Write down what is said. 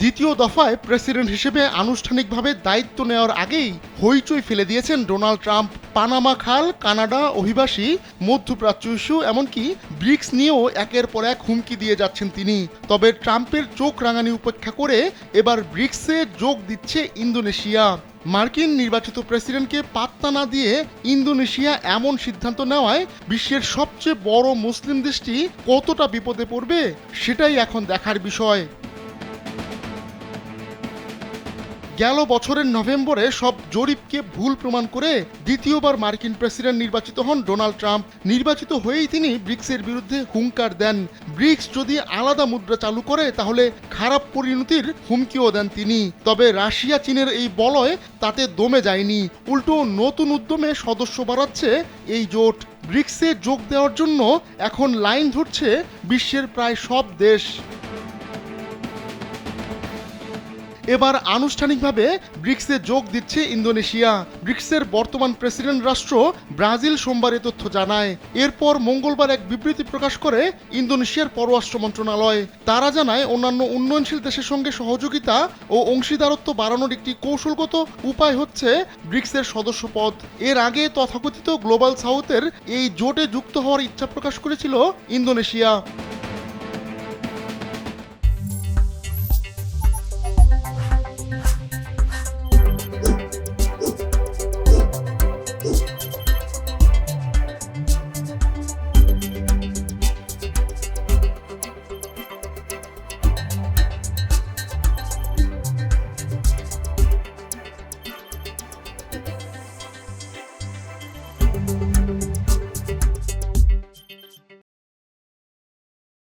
দ্বিতীয় দফায় প্রেসিডেন্ট হিসেবে আনুষ্ঠানিকভাবে দায়িত্ব নেওয়ার আগেই হইচই ফেলে দিয়েছেন ডোনাল্ড ট্রাম্প। পানামা খাল, কানাডা অভিবাসী, মধ্যপ্রাচ্য ইস্যু, এমনকি ব্রিক্স নিয়েও একের পর এক হুমকি দিয়ে যাচ্ছেন তিনি। তবে ট্রাম্পের চোখ রাঙানি উপেক্ষা করে এবার ব্রিক্সে যোগ দিচ্ছে ইন্দোনেশিয়া। মার্কিন নির্বাচিত প্রেসিডেন্টকে পাত্তা না দিয়ে ইন্দোনেশিয়া এমন সিদ্ধান্ত নেওয়ায় বিশ্বের সবচেয়ে বড় মুসলিম দেশটি কতটা বিপদে পড়বে সেটাই এখন দেখার বিষয়। গেল বছরের নভেম্বরে সব জরিপকে ভুল প্রমাণ করে দ্বিতীয়বার মার্কিন প্রেসিডেন্ট নির্বাচিত হন ডোনাল্ড ট্রাম্প। নির্বাচিত হয়েই তিনি ব্রিক্সের বিরুদ্ধে হুঙ্কার দেন। ব্রিক্স যদি আলাদা মুদ্রা চালু করে তাহলে খারাপ পরিণতির হুমকিও দেন তিনি। তবে রাশিয়া চীনের এই বলয় তাতে দমে যায়নি, উল্টো নতুন উদ্যমে সদস্য বাড়াচ্ছে এই জোট। ব্রিক্সে যোগ দেওয়ার জন্য এখন লাইন ধরছে বিশ্বের প্রায় সব দেশ। এবার আনুষ্ঠানিকভাবে ব্রিক্সে যোগ দিচ্ছে ইন্দোনেশিয়া। ব্রিক্সের বর্তমান প্রেসিডেন্ট রাষ্ট্র ব্রাজিল সোমবার এ তথ্য জানায়। এরপর মঙ্গলবার এক বিবৃতি প্রকাশ করে ইন্দোনেশিয়ার পররাষ্ট্র মন্ত্রণালয়। তারা জানায় অন্যান্য উন্নয়নশীল দেশের সঙ্গে সহযোগিতা ও অংশীদারত্ব বাড়ানোর একটি কৌশলগত উপায় হচ্ছে ব্রিক্সের সদস্যপদ। এর আগে তথাকথিত গ্লোবাল সাউথের এই জোটে যুক্ত হওয়ার ইচ্ছা প্রকাশ করেছিল ইন্দোনেশিয়া।